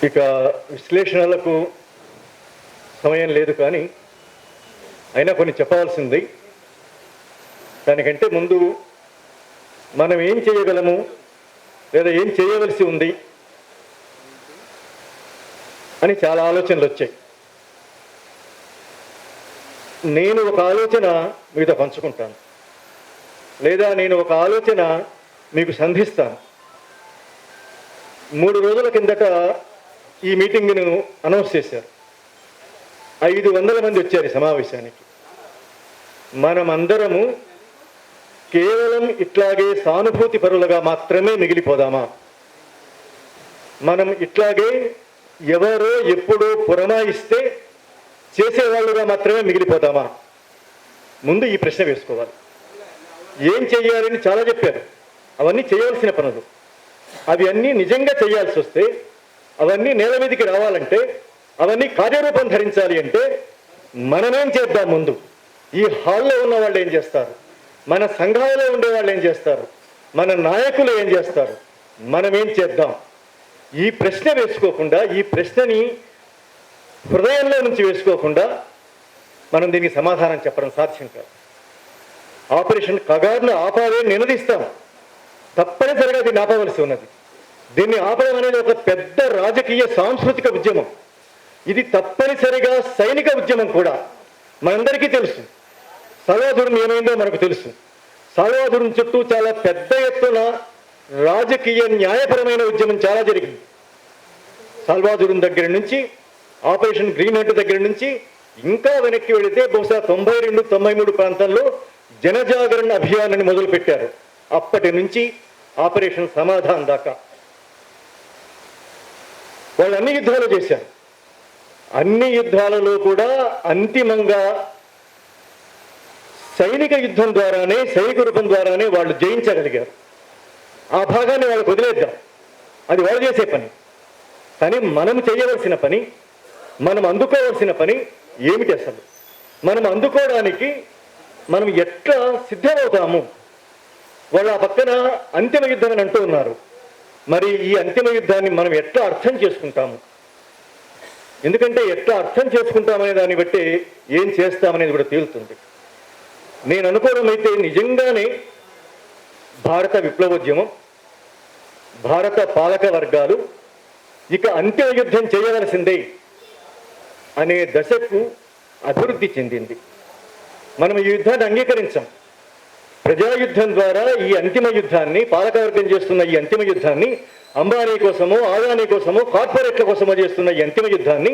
ఇక విశ్లేషణలకు సమయం లేదు, కానీ అయినా కొన్ని చెప్పవలసింది. దానికంటే ముందు మనం ఏం చేయగలము లేదా ఏం చేయవలసి ఉంది అని చాలా ఆలోచనలు వచ్చాయి. నేను ఒక ఆలోచన మీతో పంచుకుంటాను, లేదా నేను ఒక ఆలోచన మీకు సంధిస్తాను. 3 రోజుల కిందట ఈ మీటింగ్ను అనౌన్స్ చేశారు. 500 మంది వచ్చారు ఈ సమావేశానికి. మనమందరము కేవలం ఇట్లాగే సానుభూతి పరులుగా మాత్రమే మిగిలిపోదామా? మనం ఇట్లాగే ఎవరో ఎప్పుడో పురమాయిస్తే చేసేవాళ్ళుగా మాత్రమే మిగిలిపోదామా? ముందు ఈ ప్రశ్న వేసుకోవాలి. ఏం చేయాలని చాలా చెప్పారు, అవన్నీ చేయవలసిన పనులు. అవి అన్నీ నిజంగా చేయాల్సి వస్తే, అవన్నీ నేల మీదకి రావాలంటే, అవన్నీ కార్యరూపం ధరించాలి అంటే మనమేం చేద్దాం? ముందు ఈ హాల్లో ఉన్న వాళ్ళు ఏం చేస్తారు, మన సంఘాలలో ఉండే వాళ్ళు ఏం చేస్తారు, మన నాయకులు ఏం చేస్తారు, మనమేం చేద్దాం? ఈ ప్రశ్న వేసుకోకుండా, ఈ ప్రశ్నని హృదయంలో నుంచి వేసుకోకుండా మనం దీనికి సమాధానం చెప్పడం సాధ్యం కాదు. ఆపరేషన్ కగారును ఆపాలి నినదిస్తాం, తప్పనిసరిగా దీన్ని ఆపవలసి ఉన్నది. దీన్ని ఆపడం అనేది ఒక పెద్ద రాజకీయ సాంస్కృతిక ఉద్యమం. ఇది తప్పనిసరిగా సైనిక ఉద్యమం కూడా. మనందరికీ తెలుసు సల్వాదుర్ని ఏమైందో మనకు తెలుసు. సల్వాదుర్ని చుట్టూ చాలా పెద్ద ఎత్తున రాజకీయ న్యాయపరమైన ఉద్యమం చాలా జరిగింది. సల్వాదుర్ని దగ్గర నుంచి, ఆపరేషన్ గ్రీన్ హంట్ దగ్గర నుంచి ఇంకా వెనక్కి వెళితే బహుశా 92-93 ప్రాంతాల్లో జనజాగరణ అభియానాన్ని మొదలుపెట్టారు. అప్పటి నుంచి ఆపరేషన్ సమాధాన్ దాకా వాళ్ళు అన్ని యుద్ధాలు చేశారు. అన్ని యుద్ధాలలో కూడా అంతిమంగా సైనిక యుద్ధం ద్వారానే, సైనిక రూపం ద్వారానే వాళ్ళు జయించగలిగారు. ఆ భాగాన్ని వాళ్ళకు వదిలేద్దాం, అది వాళ్ళు చేసే పని. కానీ మనం చేయవలసిన పని, మనం అందుకోవాల్సిన పని ఏమిటి? అసలు మనం అందుకోవడానికి మనం ఎట్లా సిద్ధమవుతాము? వాళ్ళు ఆ పక్కన అంతిమ యుద్ధం అని అంటూ ఉన్నారు. మరి ఈ అంతిమ యుద్ధాన్ని మనం ఎట్లా అర్థం చేసుకుంటాము? ఎందుకంటే ఎట్లా అర్థం చేసుకుంటామనే దాన్ని బట్టి ఏం చేస్తామనేది కూడా తేలుతుంది. నేను అనుకోవడం అయితే నిజంగానే భారత విప్లవోద్యమం, భారత పాలక వర్గాలు ఇక అంతిమ యుద్ధం చేయవలసిందే అనే దశకు అభివృద్ధి చెందింది. మనం ఈ యుద్ధాన్ని అంగీకరించాం. ప్రజాయుద్ధం ద్వారా ఈ అంతిమ యుద్ధాన్ని, పాలకవర్గం చేస్తున్న ఈ అంతిమ యుద్ధాన్ని, అంబానీ కోసమో, ఆదానీ కోసమో, కార్పొరేట్ల కోసమో చేస్తున్న ఈ అంతిమ యుద్ధాన్ని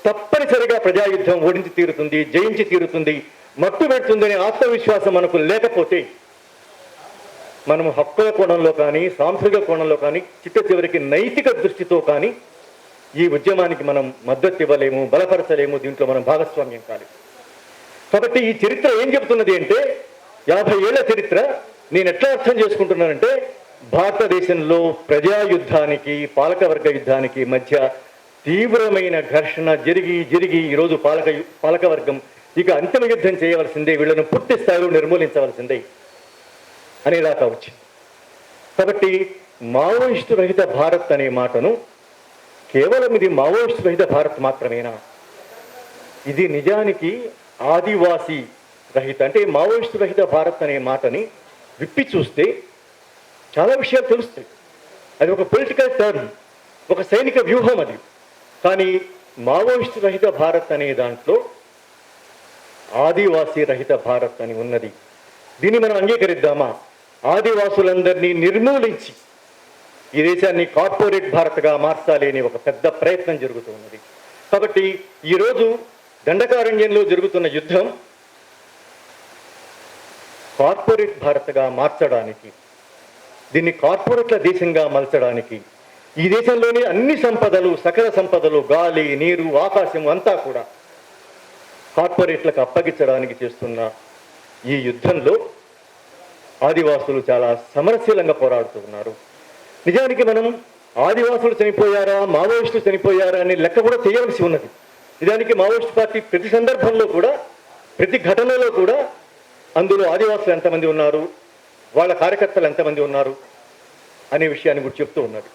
తప్పనిసరిగా ప్రజాయుద్ధం ఓడించి తీరుతుంది, జయించి తీరుతుంది, మట్టు పెడుతుందనే ఆత్మవిశ్వాసం మనకు లేకపోతే మనము హక్కుల కోణంలో కానీ, సాంస్కృతిక కోణంలో కానీ, చిట్ట చివరికి నైతిక దృష్టితో కానీ ఈ ఉద్యమానికి మనం మద్దతు ఇవ్వలేము, బలపరచలేము, దీంట్లో మనం భాగస్వామ్యం కాదు. కాబట్టి ఈ చరిత్ర ఏం చెబుతున్నది అంటే, 50 ఏళ్ల చరిత్ర నేను ఎట్లా అర్థం చేసుకుంటున్నానంటే, భారతదేశంలో ప్రజాయుద్ధానికి, పాలకవర్గ యుద్ధానికి మధ్య తీవ్రమైన ఘర్షణ జరిగి ఈరోజు పాలకవర్గం ఇక అంతిమ యుద్ధం చేయవలసిందే, వీళ్ళను పూర్తి స్థాయిలో నిర్మూలించవలసిందే అనేదాకా వచ్చింది. కాబట్టి మావోయిస్టు రహిత భారత్ అనే మాటను కేవలం ఇది మావోయిస్టు రహిత భారత్ మాత్రమేనా? ఇది నిజానికి ఆదివాసీ రహిత, అంటే మావోయిస్టు రహిత భారత్ అనే మాటని విప్పి చూస్తే చాలా విషయాలు తెలుస్తాయి. అది ఒక పొలిటికల్ టర్మ్, ఒక సైనిక వ్యూహం అది. కానీ మావోయిస్టు రహిత భారత్ అనే దాంట్లో ఆదివాసీ రహిత భారత్ అని ఉన్నది. దీన్ని మనం అంగీకరిద్దామా? ఆదివాసులందరినీ నిర్మూలించి ఈ దేశాన్ని కార్పొరేట్ భారత్గా మార్చాలి అనే ఒక పెద్ద ప్రయత్నం జరుగుతున్నది. కాబట్టి ఈరోజు దండకారణ్యంలో జరుగుతున్న యుద్ధం కార్పొరేట్ భారత్గా మార్చడానికి, దీన్ని కార్పొరేట్ల దేశంగా మలచడానికి, ఈ దేశంలోని అన్ని సంపదలు, సకల సంపదలు, గాలి, నీరు, ఆకాశం అంతా కూడా కార్పొరేట్లకు అప్పగించడానికి చేస్తున్న ఈ యుద్ధంలో ఆదివాసులు చాలా సమరశీలంగా పోరాడుతూ ఉన్నారు. నిజానికి మనం ఆదివాసులు చనిపోయారా, మావోయిస్టులు చనిపోయారా అనే లెక్క కూడా చేయవలసి ఉన్నది. నిజానికి మావోయిస్ట్ పార్టీ ప్రతి సందర్భంలో కూడా, ప్రతి ఘటనలో కూడా అందులో ఆదివాసులు ఎంతమంది ఉన్నారు, వాళ్ళ కార్యకర్తలు ఎంతమంది ఉన్నారు అనే విషయాన్ని కూడా చెప్తూ ఉన్నది.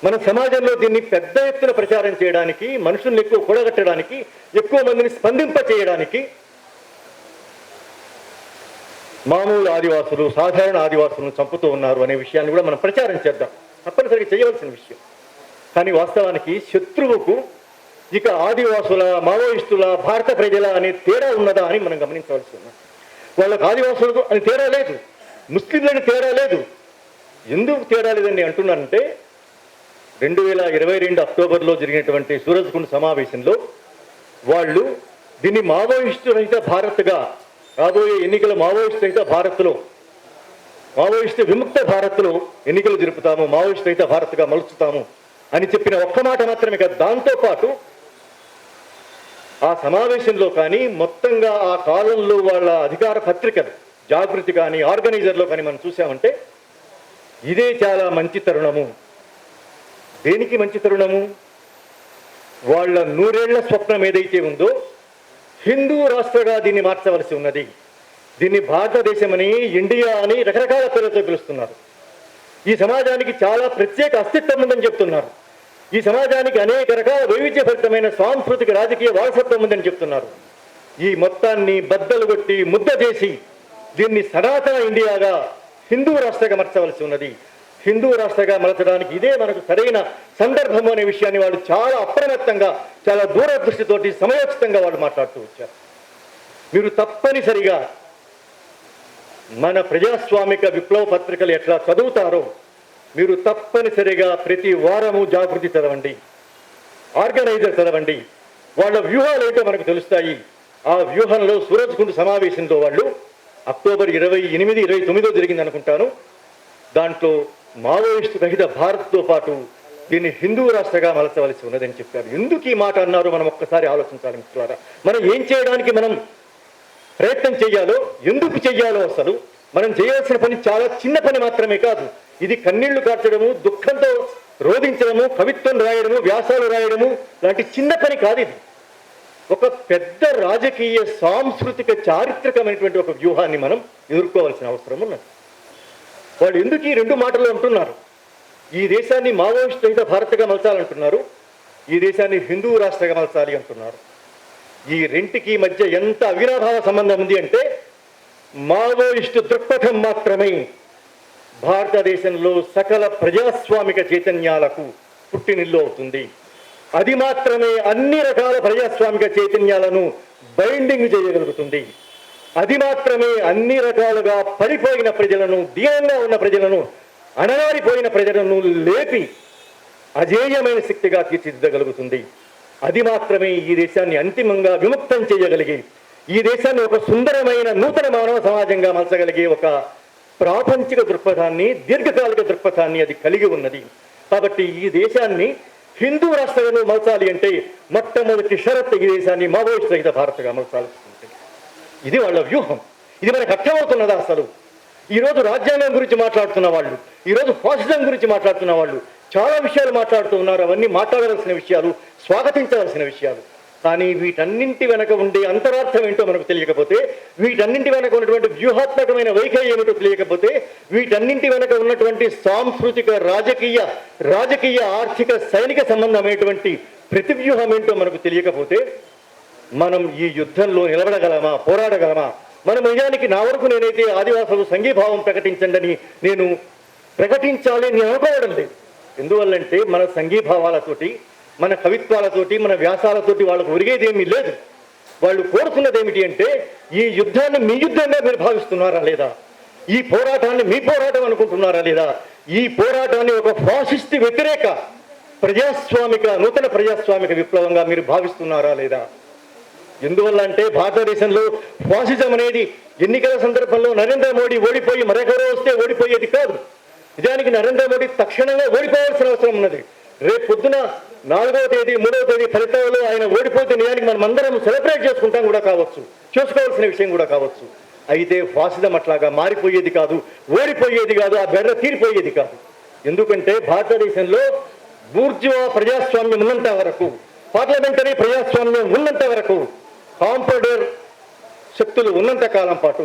మన సమాజంలో దీన్ని పెద్ద ఎత్తున ప్రచారం చేయడానికి, మనుషుల్ని ఎక్కువ కూడగట్టడానికి, ఎక్కువ మందిని స్పందింప చేయడానికి మామూలు ఆదివాసులు, సాధారణ ఆదివాసులను చంపుతూ ఉన్నారు అనే విషయాన్ని కూడా మనం ప్రచారం చేద్దాం. తప్పనిసరిగా చేయవలసిన విషయం. కానీ వాస్తవానికి శత్రువుకు ఇక ఆదివాసుల, మావోయిస్టుల, భారత ప్రజల అనే తేడా ఉన్నదా అని మనం గమనించవలసి ఉన్నది. వాళ్ళకు ఆదివాసులకు అని తేడా లేదు, ముస్లింలని తేడా లేదు. ఎందుకు తేడా లేదని అంటున్నానంటే 2022 అక్టోబర్లో జరిగినటువంటి సూరజ్కుండ్ సమావేశంలో వాళ్ళు దీన్ని మావోయిస్టు రహిత భారత్గా, రాబోయే ఎన్నికల మావోయిస్టు రహిత భారత్లో, మావోయిస్టు విముక్త భారత్లో ఎన్నికలు జరుపుతాము, మావోయిస్టు రహిత భారత్గా మలుచుతాము అని చెప్పిన ఒక్క మాట మాత్రమే కాదు, దాంతోపాటు ఆ సమావేశంలో కానీ మొత్తంగా ఆ కాలంలో వాళ్ళ అధికార పత్రికలు, జాగృతి కానీ ఆర్గనైజర్లో కానీ మనం చూసామంటే ఇదే చాలా మంచి తరుణము. దేనికి మంచి తరుణము? వాళ్ళ 100 ఏళ్ల స్వప్నం ఏదైతే ఉందో హిందూ రాష్ట్రగా దీన్ని మార్చవలసి ఉన్నది. దీన్ని భారతదేశమని, ఇండియా అని రకరకాల పేర్లతో పిలుస్తున్నారు. ఈ సమాజానికి చాలా ప్రత్యేక అస్తిత్వం ఉందని చెప్తున్నారు. ఈ సమాజానికి అనేక రకాల వైవిధ్యభరితమైన సాంస్కృతిక రాజకీయ వారసత్వం ఉందని చెప్తున్నారు. ఈ మొత్తాన్ని బద్దలు కొట్టి ముద్ద చేసి దీన్ని సనాతన ఇండియాగా, హిందూ రాష్ట్రగా మార్చవలసి ఉన్నది. హిందూ రాష్ట్రగా మలచడానికి ఇదే మనకు సరైన సందర్భం అనే విషయాన్ని వాళ్ళు చాలా అప్రమత్తంగా, చాలా దూరదృష్టితోటి సమయోచితంగా వాళ్ళు మాట్లాడుతూ వచ్చారు. మీరు తప్పనిసరిగా మన ప్రజాస్వామిక విప్లవ పత్రికలు ఎట్లా చదువుతారో మీరు తప్పనిసరిగా ప్రతి వారము జాగృతి చదవండి, ఆర్గనైజర్ చదవండి. వాళ్ళ వ్యూహాలు ఏంటో మనకు తెలుస్తాయి. ఆ వ్యూహంలో సూరజ్కుండ్ సమావేశంలో వాళ్ళు అక్టోబర్ 28, 29 జరిగింది అనుకుంటాను. దాంట్లో మావోయిస్టు రహిత భారత్తో పాటు దీన్ని హిందూ రాష్ట్రగా మలచవలసి ఉన్నదని చెప్పారు. ఎందుకు ఈ మాట అన్నారో మనం ఒక్కసారి ఆలోచించాలి మిత్రులారా. మనం ఏం చేయడానికి మనం ప్రయత్నం చేయాలో, ఎందుకు చెయ్యాలో, అసలు మనం చేయాల్సిన పని చాలా చిన్న పని మాత్రమే కాదు. ఇది కన్నీళ్లు కార్చడము, దుఃఖంతో రోధించడము, కవిత్వం రాయడము, వ్యాసాలు రాయడము లాంటి చిన్న పని కాదు. ఇది ఒక పెద్ద రాజకీయ, సాంస్కృతిక, చారిత్రకమైనటువంటి ఒక వ్యూహాన్ని మనం ఎదుర్కోవాల్సిన అవసరం ఉన్నది. వాళ్ళు ఎందుకు ఈ 2 మాటలు అంటున్నారు? ఈ దేశాన్ని మావోయిస్టు రహిత భారత్గా మలచాలంటున్నారు, ఈ దేశాన్ని హిందూ రాష్ట్రంగా మలచాలి అంటున్నారు. ఈ రెంటికి మధ్య ఎంత అవినాభావ సంబంధం ఉంది అంటే మావోయిస్టు దృక్పథం మాత్రమే భారతదేశంలో సకల ప్రజాస్వామిక చైతన్యాలకు పుట్టినిల్లు అవుతుంది. అది మాత్రమే అన్ని రకాల ప్రజాస్వామిక చైతన్యాలను బైండింగ్ చేయగలుగుతుంది. అది మాత్రమే అన్ని రకాలుగా పడిపోయిన ప్రజలను, దీనంగా ఉన్న ప్రజలను, అణగారిపోయిన ప్రజలను లేపి అజేయమైన శక్తిగా తీర్చిదిద్దగలుగుతుంది. అది మాత్రమే ఈ దేశాన్ని అంతిమంగా విముక్తం చేయగలిగి, ఈ దేశాన్ని ఒక సుందరమైన నూతన మానవ సమాజంగా మలచగలిగే ఒక ప్రాపంచిక దృక్పథాన్ని, దీర్ఘకాలిక దృక్పథాన్ని అది కలిగి ఉన్నది. కాబట్టి ఈ దేశాన్ని హిందూ రాష్ట్రంలో మలచాలి అంటే మొట్టమొదటి షరత్ ఈ దేశాన్ని మావోయిస్టు రహిత భారత్గా మలచాల్సి ఉంటుంది. ఇది వాళ్ళ వ్యూహం. ఇది మనకు అర్థమవుతున్నదా? అసలు ఈరోజు రాజ్యాంగం గురించి మాట్లాడుతున్న వాళ్ళు, ఈరోజు ఫాసిజం గురించి మాట్లాడుతున్న వాళ్ళు చాలా విషయాలు మాట్లాడుతూ ఉన్నారు. అవన్నీ మాట్లాడవలసిన విషయాలు, స్వాగతించవలసిన విషయాలు. కానీ వీటన్నింటి వెనక ఉండే అంతరార్థం ఏంటో మనకు తెలియకపోతే, వీటన్నింటి వెనక ఉన్నటువంటి వ్యూహాత్మకమైన వైఖరి ఏమిటో తెలియకపోతే, వీటన్నింటి వెనక ఉన్నటువంటి సాంస్కృతిక, రాజకీయ, ఆర్థిక, సైనిక సంబంధమైనటువంటి ప్రతి వ్యూహం ఏంటో మనకు తెలియకపోతే మనం ఈ యుద్ధంలో నిలబడగలమా, పోరాడగలమా? మన నిజానికి నా వరకు నేనైతే ఆదివాసులు సంఘీభావం ప్రకటించండి అని నేను ప్రకటించాలి నేను అనుకోవడం లేదు. ఎందువల్లంటే మన సంఘీభావాలతోటి, మన కవిత్వాలతోటి, మన వ్యాసాలతోటి వాళ్ళకు ఒరిగేదేమీ లేదు. వాళ్ళు కోరుతున్నది ఏమిటి అంటే ఈ యుద్ధాన్ని మీ యుద్ధంగా మీరు భావిస్తున్నారా లేదా? ఈ పోరాటాన్ని మీ పోరాటం అనుకుంటున్నారా లేదా? ఈ పోరాటాన్ని ఒక ఫాసిస్ట్ వ్యతిరేక నూతన ప్రజాస్వామిక విప్లవంగా మీరు భావిస్తున్నారా లేదా? ఎందువల్ల అంటే భారతదేశంలో ఫాసిజం అనేది ఎన్నికల సందర్భంలో నరేంద్ర మోడీ ఓడిపోయి మరొకరు వస్తే ఓడిపోయేది కాదు. నిజానికి నరేంద్ర మోడీ తక్షణంగా ఓడిపోవాల్సిన అవసరం ఉన్నది. రేపు పొద్దున 4వ తేదీ 3వ తేదీ ఫలితాల్లో ఆయన ఓడిపోతే నిజానికి మనం అందరం సెలబ్రేట్ చేసుకుంటాం కూడా కావచ్చు, చేసుకోవాల్సిన విషయం కూడా కావచ్చు. అయితే ఫాసిజం అట్లాగా మారిపోయేది కాదు, ఓడిపోయేది కాదు, ఆ బెర్ర తీరిపోయేది కాదు. ఎందుకంటే భారతదేశంలో బూర్జువా ప్రజాస్వామ్యం ఉన్నంత వరకు, పార్లమెంటరీ ప్రజాస్వామ్యం ఉన్నంత వరకు, కాంపౌండర్ శక్తులు ఉన్నంత కాలం పాటు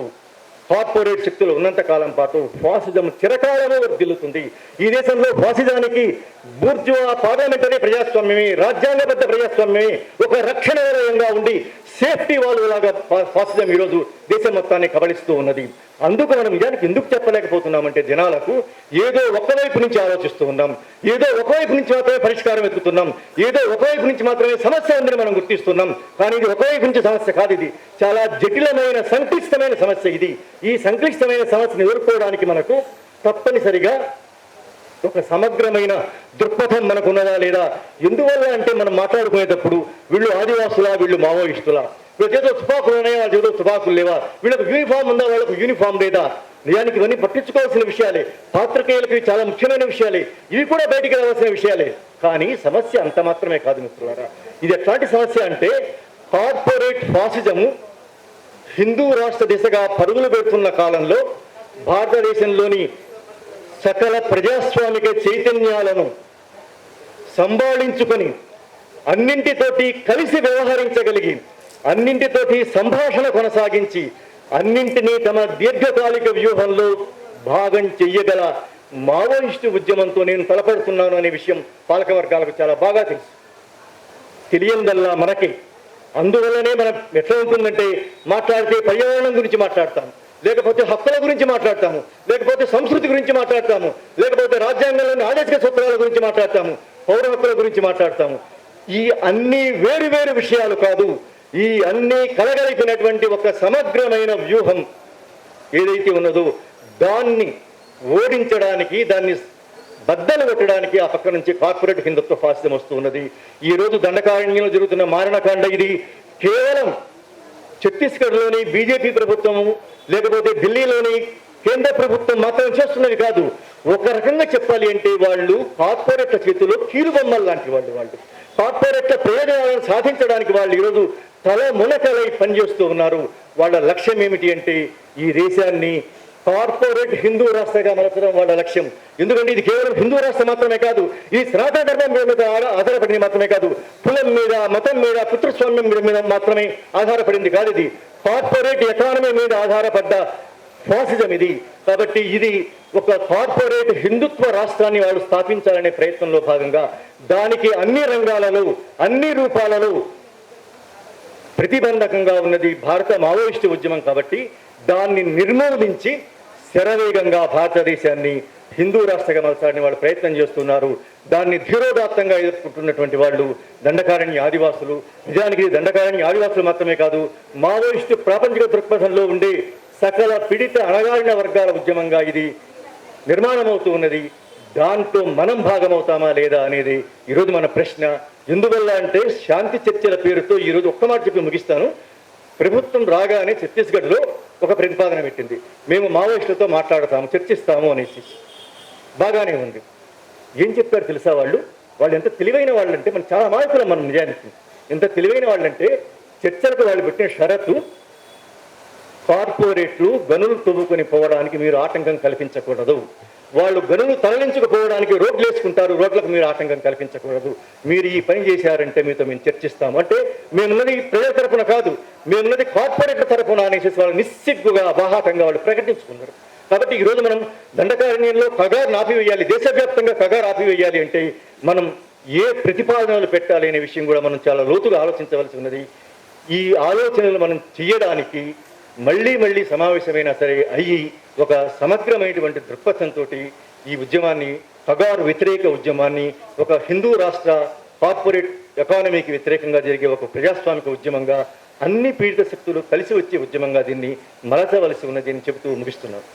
కార్పొరేట్ శక్తులు ఉన్నంత కాలం పాటు ఫాసిజం చిరకాలమే వర్ధిల్లుతుంది. ఈ దేశంలో ఫాసిజానికి బూర్జువా పార్లమెంటరీ ప్రజాస్వామ్యమే, రాజ్యాంగబద్ధ ప్రజాస్వామ్యమే ఒక రక్షణ వలయంగా ఉండి సేఫ్టీ వాల్వ్ లాగా ఫాసిజం ఈరోజు దేశం మొత్తాన్ని కబళిస్తూ ఉన్నది. అందుకు మనం నిజానికి ఎందుకు చెప్పలేకపోతున్నామంటే జనాలకు ఏదో ఒకవైపు నుంచి ఆలోచిస్తూ ఉన్నాం, ఏదో ఒకవైపు నుంచి మాత్రమే పరిష్కారం వెతుకుతున్నాం, ఏదో ఒకవైపు నుంచి మాత్రమే సమస్య ఉందని మనం గుర్తిస్తున్నాం. కానీ ఇది ఒకవైపు నుంచి సమస్య కాదు, ఇది చాలా జటిలమైన సంక్లిష్టమైన సమస్య. ఈ సంక్లిష్టమైన సమస్యను ఎదుర్కోవడానికి మనకు తప్పనిసరిగా ఒక సమగ్రమైన దృక్పథం మనకు ఉన్నదా లేదా. ఎందువల్ల అంటే మనం మాట్లాడుకునేటప్పుడు వీళ్ళు ఆదివాసులా, వీళ్ళు మావోయిస్టులా, వీళ్ళ చేతిలో తుపాకులు ఉన్నాయా, వాళ్ళ చేతిలో తుపాకులు లేవా, వీళ్ళకు యూనిఫామ్ ఉందా, వాళ్ళకు యూనిఫామ్ లేదా. నిజానికి ఇవన్నీ పట్టించుకోవాల్సిన విషయాలే, పాత్రికేయులకి చాలా ముఖ్యమైన విషయాలే, ఇవి కూడా బయటికి రావాల్సిన విషయాలే. కానీ సమస్య అంత మాత్రమే కాదు మిత్రులారా. ఇది ఎట్లాంటి సమస్య అంటే కార్పొరేట్ ఫాసిజము హిందూ రాష్ట్ర దిశగా పరుగులు పెడుతున్న కాలంలో భారతదేశంలోని సకల ప్రజాస్వామిక చైతన్యాలను సంభాళించుకొని అన్నింటితోటి కలిసి వ్యవహరించగలిగి అన్నింటితోటి సంభాషణ కొనసాగించి అన్నింటినీ తమ దీర్ఘకాలిక వ్యూహంలో భాగం చెయ్యగల మావోయిస్టు ఉద్యమంతో నేను తలపడుతున్నాను అనే విషయం పాలకవర్గాలకు చాలా బాగా తెలుసు. తెలియందల్లా మనకి. అందువల్లనే మనం ఎట్లా ఉంటుందంటే మాట్లాడితే పర్యావరణం గురించి మాట్లాడతాం, లేకపోతే హక్కుల గురించి మాట్లాడతాము, లేకపోతే సంస్కృతి గురించి మాట్లాడతాము, లేకపోతే రాజ్యాంగంలోని ఆదేశిక సూత్రాల గురించి మాట్లాడతాము, పౌర హక్కుల గురించి మాట్లాడతాము. ఈ అన్ని వేరు వేరు విషయాలు కాదు, ఈ అన్ని కలగలిపినటువంటి ఒక సమగ్రమైన వ్యూహం ఏదైతే ఉన్నదో దాన్ని ఓడించడానికి, దాన్ని బద్దలు కొట్టడానికి ఆ పక్క నుంచి కార్పొరేట్ హిందుత్వ ఫాసిజం వస్తూ ఉన్నది. ఈ రోజు దండకారణ్యంలో జరుగుతున్న మారణకాండ ఇది కేవలం ఛత్తీస్గఢ్లోని బీజేపీ ప్రభుత్వము, లేకపోతే ఢిల్లీలోని కేంద్ర ప్రభుత్వం మాత్రం చేస్తున్నది కాదు. ఒక రకంగా చెప్పాలి అంటే వాళ్ళు కార్పొరేట్ల చేతిలో కీలుబొమ్మలు లాంటి వాళ్ళు కార్పొరేట్ల ప్రయోజనాలను సాధించడానికి వాళ్ళు ఈరోజు తల మునకలై పనిచేస్తూ ఉన్నారు. వాళ్ళ లక్ష్యం ఏమిటి అంటే ఈ దేశాన్ని కార్పొరేట్ హిందూ రాష్ట్రంగా మలచడం వాళ్ళ లక్ష్యం. ఎందుకంటే ఇది కేవలం హిందూ రాష్ట్రం మాత్రమే కాదు, ఈ సనాతన ధర్మం మీద ఆధారపడింది మాత్రమే కాదు, కులం మీద, మతం మీద, పుత్రస్వామ్యం మీద మాత్రమే ఆధారపడింది కాదు. ఇది కార్పొరేట్ ఎకానమీ మీద ఆధారపడ్డ ఫాసిజం ఇది. కాబట్టి ఇది ఒక కార్పొరేట్ హిందుత్వ రాష్ట్రాన్ని వాళ్ళు స్థాపించాలనే ప్రయత్నంలో భాగంగా దానికి అన్ని రంగాలలో, అన్ని రూపాలలో ప్రతిబంధకంగా ఉన్నది భారత మావోయిస్టు ఉద్యమం. కాబట్టి దాన్ని నిర్మూలించి శరవేగంగా భారతదేశాన్ని హిందూ రాష్ట్రంగా మలచాలని వాళ్ళు ప్రయత్నం చేస్తున్నారు. దాన్ని ధీరోదాత్తంగా ఎదుర్కొంటున్నటువంటి వాళ్ళు దండకారణ్య ఆదివాసులు. నిజానికి దండకారణ్య ఆదివాసులు మాత్రమే కాదు, మావోయిస్టు ప్రాపంచిక దృక్పథంలో ఉండే సకల పీడిత అణగారిన వర్గాల ఉద్యమంగా ఇది నిర్మాణమవుతూ ఉన్నది. దాంట్లో మనం భాగమవుతామా లేదా అనేది ఈరోజు మన ప్రశ్న. ఎందువల్ల అంటే శాంతి చర్చల పేరుతో ఈరోజు ఒక్క మాట చెప్పి ముగిస్తాను. ప్రభుత్వం రాగానే ఛత్తీస్గఢ్లో ఒక ప్రతిపాదన పెట్టింది, మేము మావోయిస్టులతో మాట్లాడతాము, చర్చిస్తాము అనేసి. బాగానే ఉంది. ఏం చెప్పారు తెలుసా వాళ్ళు ఎంత తెలివైన వాళ్ళంటే, మనం చాలా మాయకులం మనం నిజానికి. ఎంత తెలివైన వాళ్ళంటే చర్చలకు వాళ్ళు పెట్టిన షరతు, కార్పొరేట్లు గనులు తవ్వుకొని పోవడానికి మీరు ఆటంకం కల్పించకూడదు, వాళ్ళు గనులు తరలించకపోవడానికి రోడ్లు వేసుకుంటారు, రోడ్లకు మీరు ఆటంకం కల్పించకూడదు, మీరు ఈ పని చేశారంటే మీతో మేము చర్చిస్తాము. అంటే మేమున్నది ప్రజల తరపున కాదు, మేమున్నది కార్పొరేట్ల తరపున అనేసి వాళ్ళు నిస్సిగ్గుగా బాహాటంగా వాళ్ళు ప్రకటించుకున్నారు. కాబట్టి ఈరోజు మనం దండకారణ్యంలో కగారు ఆపివేయాలి, దేశవ్యాప్తంగా కగారు ఆపివేయాలి అంటే మనం ఏ ప్రతిపాదనలు పెట్టాలి అనే విషయం కూడా మనం చాలా లోతుగా ఆలోచించవలసి ఉన్నది. ఈ ఆలోచనలు మనం చేయడానికి మళ్ళీ సమావేశమైనా సరే అయ్యి ఒక సమగ్రమైనటువంటి దృక్పథంతో ఈ ఉద్యమాన్ని, కగారు వ్యతిరేక ఉద్యమాన్ని, ఒక హిందూ రాష్ట్ర కార్పొరేట్ ఎకానమీకి వ్యతిరేకంగా జరిగే ఒక ప్రజాస్వామిక ఉద్యమంగా, అన్ని పీడిత శక్తులు కలిసి వచ్చే ఉద్యమంగా దీన్ని మలచవలసి ఉన్నది అని చెబుతూ ముగిస్తున్నాను.